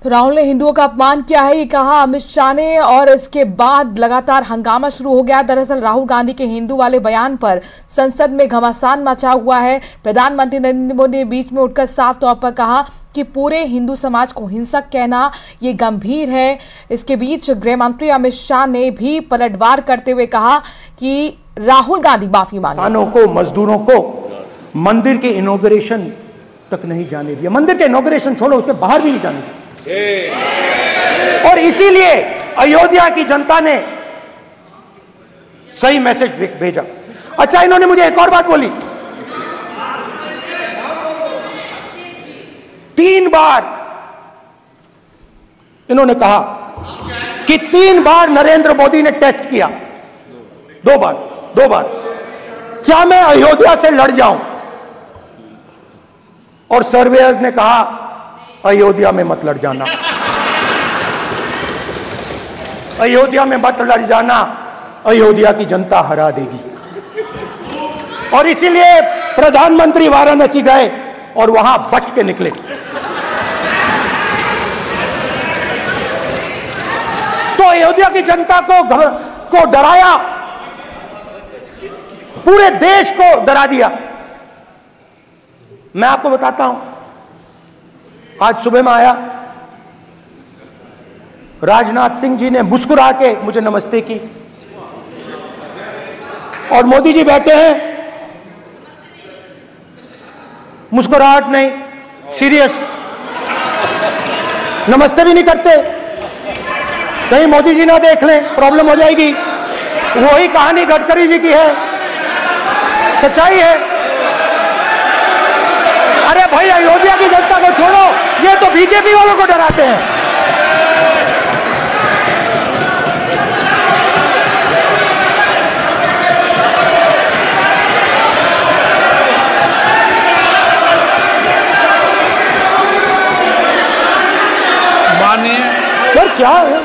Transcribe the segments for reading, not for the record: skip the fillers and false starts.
तो राहुल ने हिंदुओं का अपमान किया है, ये कहा अमित शाह ने, और इसके बाद लगातार हंगामा शुरू हो गया। दरअसल राहुल गांधी के हिंदू वाले बयान पर संसद में घमासान मचा हुआ है। प्रधानमंत्री नरेंद्र मोदी ने बीच में उठकर साफ तौर पर कहा कि पूरे हिंदू समाज को हिंसक कहना ये गंभीर है। इसके बीच गृह मंत्री अमित शाह ने भी पलटवार करते हुए कहा कि राहुल गांधी माफी मांगे। किसानों को, मजदूरों को मंदिर के इनॉग्रेशन तक नहीं जाने दिया। मंदिर के इनॉग्रेशन छोड़ो, उसके बाहर भी नहीं जाने दिया। और इसीलिए अयोध्या की जनता ने सही मैसेज भेजा। अच्छा, इन्होंने मुझे एक और बात बोली, 3 बार इन्होंने कहा कि 3 बार नरेंद्र मोदी ने टेस्ट किया। 2 बार क्या मैं अयोध्या से लड़ जाऊं? और सर्वेयर्स ने कहा अयोध्या में मत लड़ जाना, अयोध्या में मत लड़ जाना, अयोध्या की जनता हरा देगी। और इसीलिए प्रधानमंत्री वाराणसी गए और वहां बच के निकले। तो अयोध्या की जनता को डराया, पूरे देश को डरा दिया। मैं आपको बताता हूं, आज सुबह में आया, राजनाथ सिंह जी ने मुस्कुरा के मुझे नमस्ते की, और मोदी जी बैठे हैं, मुस्कुराहट नहीं, सीरियस, नमस्ते भी नहीं करते। कहीं मोदी जी ना देख लें, प्रॉब्लम हो जाएगी। वही कहानी गडकरी जी की है, सच्चाई है। अरे भाई, अयोध्या की जनता को छोड़ो, ये तो बीजेपी वालों को डराते हैं। माननीय सर, क्या है?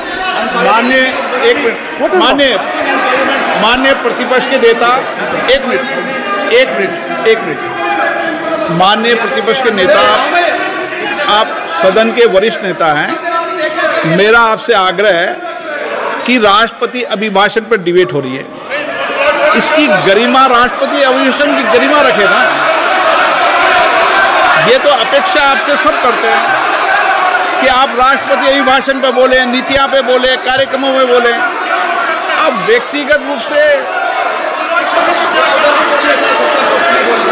माननीय प्रतिपक्ष के नेता, एक मिनट। माननीय प्रतिपक्ष के नेता, आप सदन के वरिष्ठ नेता हैं। मेरा आपसे आग्रह है कि राष्ट्रपति अभिभाषण पर डिबेट हो रही है, इसकी गरिमा, राष्ट्रपति अभिभाषण की गरिमा रखे ना। ये तो अपेक्षा आपसे सब करते हैं कि आप राष्ट्रपति अभिभाषण पे बोले, नीतियां पे बोले, कार्यक्रमों में बोले। अब व्यक्तिगत रूप से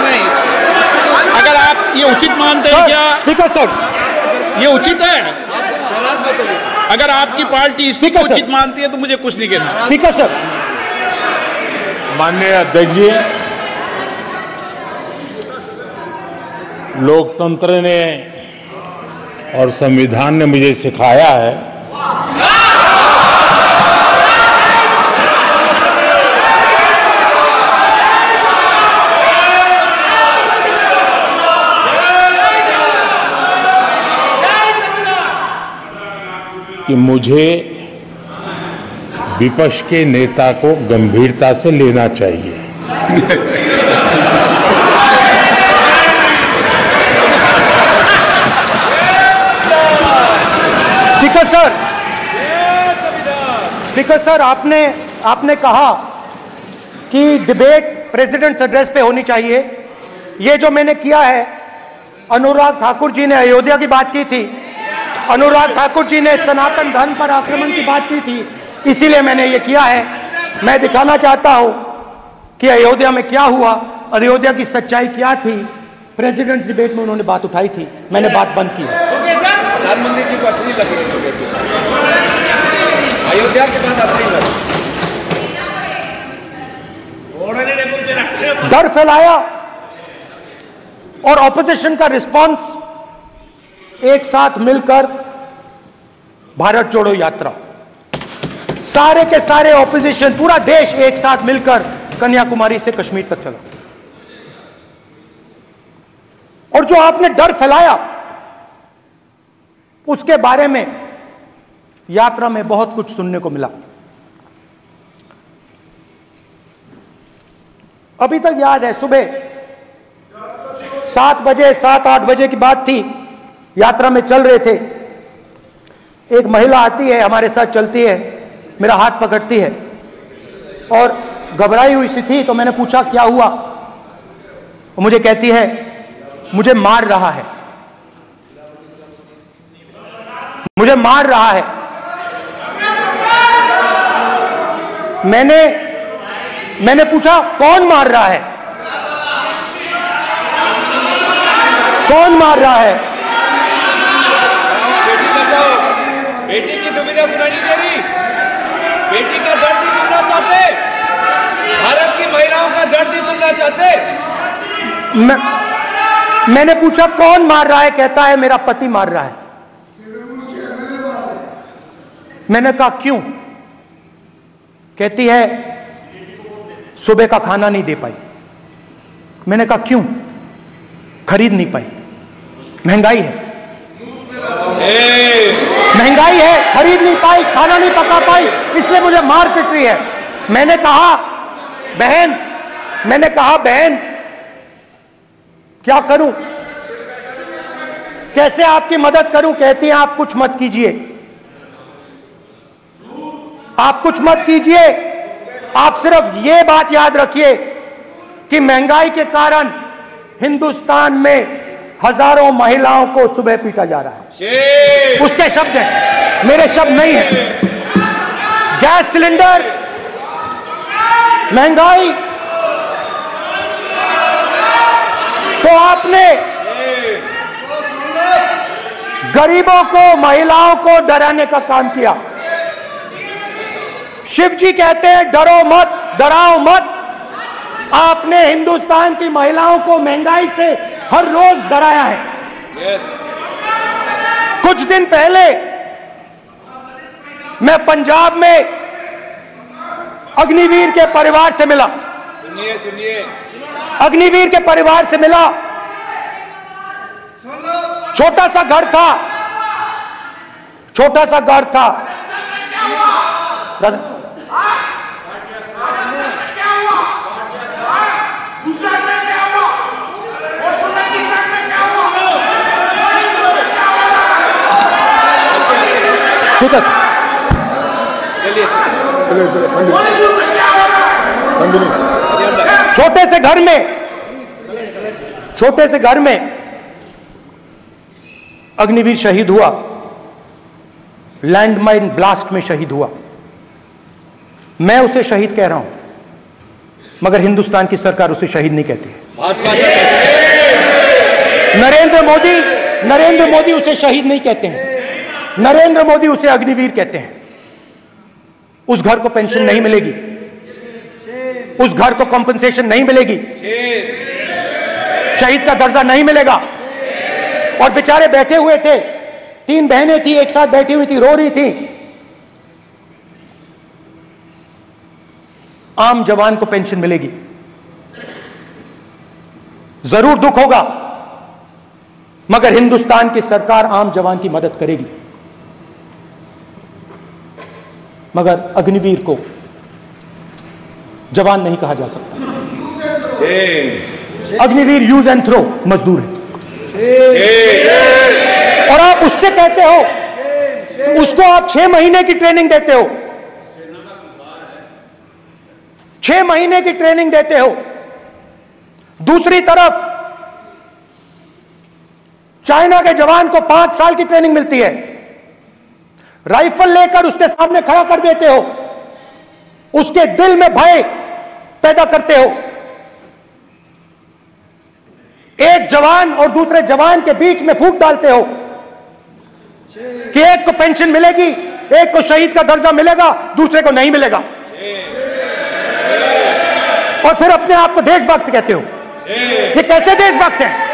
नहीं, अगर आप ये उचित मानते हैं क्या? स्पीकर सर, ये उचित है? अगर आपकी पार्टी इसको उचित मानती है तो मुझे कुछ नहीं कहना। Speaker sir. माननीय अध्यक्ष जी, लोकतंत्र ने और संविधान ने मुझे सिखाया है कि मुझे विपक्ष के नेता को गंभीरता से लेना चाहिए। स्पीकर सर, आपने कहा कि डिबेट प्रेसिडेंट्स एड्रेस पे होनी चाहिए। ये जो मैंने किया है, अनुराग ठाकुर जी ने अयोध्या की बात की थी, अनुराग ठाकुर जी ने सनातन धर्म पर आक्रमण की बात की थी, इसीलिए मैंने ये किया है। मैं दिखाना चाहता हूं कि अयोध्या में क्या हुआ, अयोध्या की सच्चाई क्या थी। प्रेसिडेंट्स डिबेट में उन्होंने बात उठाई थी, मैंने बात बंद की है। प्रधानमंत्री जी को अच्छी लगी अयोध्या के बाद अच्छी लगी, डर फैलाया और ऑपोजिशन का रिस्पांस, एक साथ मिलकर भारत जोड़ो यात्रा, सारे के सारे ऑपोजिशन, पूरा देश एक साथ मिलकर कन्याकुमारी से कश्मीर तक चला। और जो आपने डर फैलाया, उसके बारे में यात्रा में बहुत कुछ सुनने को मिला। अभी तक याद है, सुबह 7 बजे 7-8 बजे की बात थी, यात्रा में चल रहे थे, एक महिला आती है, हमारे साथ चलती है, मेरा हाथ पकड़ती है और घबराई हुई सी थी, तो मैंने पूछा क्या हुआ। वो मुझे कहती है मुझे मार रहा है, मुझे मार रहा है। मैंने पूछा कौन मार रहा है, कौन मार रहा है। बेटी बचाओ, बेटी की दुविधा सुनाई दे रही, बेटी का दर्द नहीं सुनना चाहते, भारत की महिलाओं का दर्द नहीं सुनना चाहते। मैंने पूछा कौन मार रहा है, कहता है मेरा पति मार रहा है। मैंने कहा क्यों, कहती है सुबह का खाना नहीं दे पाई। मैंने कहा क्यों, खरीद नहीं पाई, महंगाई है, महंगाई है, खरीद नहीं पाई, खाना नहीं पका पाई, इसलिए मुझे मार पिट रही है। मैंने कहा बहन क्या करूं, कैसे आपकी मदद करूं। कहती है आप कुछ मत कीजिए, आप कुछ मत कीजिए, आप सिर्फ ये बात याद रखिए कि महंगाई के कारण हिंदुस्तान में हजारों महिलाओं को सुबह पीटा जा रहा है। उसके शब्द हैं, मेरे शब्द नहीं है। गैस सिलेंडर, महंगाई, तो आपने गरीबों को, महिलाओं को डराने का काम किया। शिव जी कहते हैं डरो मत, डराओ मत। आपने हिंदुस्तान की महिलाओं को महंगाई से हर रोज डराया है। कुछ दिन पहले मैं पंजाब में अग्निवीर के परिवार से मिला। सुनिए, अग्निवीर के परिवार से मिला। छोटा सा घर था, छोटा सा घर था। ठीक है, छोटे से घर में अग्निवीर शहीद हुआ, लैंडमाइन ब्लास्ट में शहीद हुआ। मैं उसे शहीद कह रहा हूं, मगर हिंदुस्तान की सरकार उसे शहीद नहीं कहती है। नरेंद्र मोदी उसे शहीद नहीं कहते हैं, नरेंद्र मोदी उसे अग्निवीर कहते हैं। उस घर को पेंशन नहीं मिलेगी, उस घर को कॉम्पेंसेशन नहीं मिलेगी, शहीद का दर्जा नहीं मिलेगा। और बेचारे बैठे हुए थे, 3 बहनें थी, एक साथ बैठी हुई थी, रो रही थी। आम जवान को पेंशन मिलेगी, जरूर दुख होगा, मगर हिंदुस्तान की सरकार आम जवान की मदद करेगी। मगर अग्निवीर को जवान नहीं कहा जा सकता। अग्निवीर यूज एंड थ्रो मजदूर है। और आप उससे कहते हो, उसको आप 6 महीने की ट्रेनिंग देते हो, 6 महीने की ट्रेनिंग देते हो। दूसरी तरफ चाइना के जवान को 5 साल की ट्रेनिंग मिलती है, राइफल लेकर उसके सामने खड़ा कर देते हो, उसके दिल में भय पैदा करते हो। एक जवान और दूसरे जवान के बीच में फूट डालते हो कि एक को पेंशन मिलेगी, एक को शहीद का दर्जा मिलेगा, दूसरे को नहीं मिलेगा। और फिर अपने आप को देशभक्त कहते हो। ये कैसे देशभक्त हैं?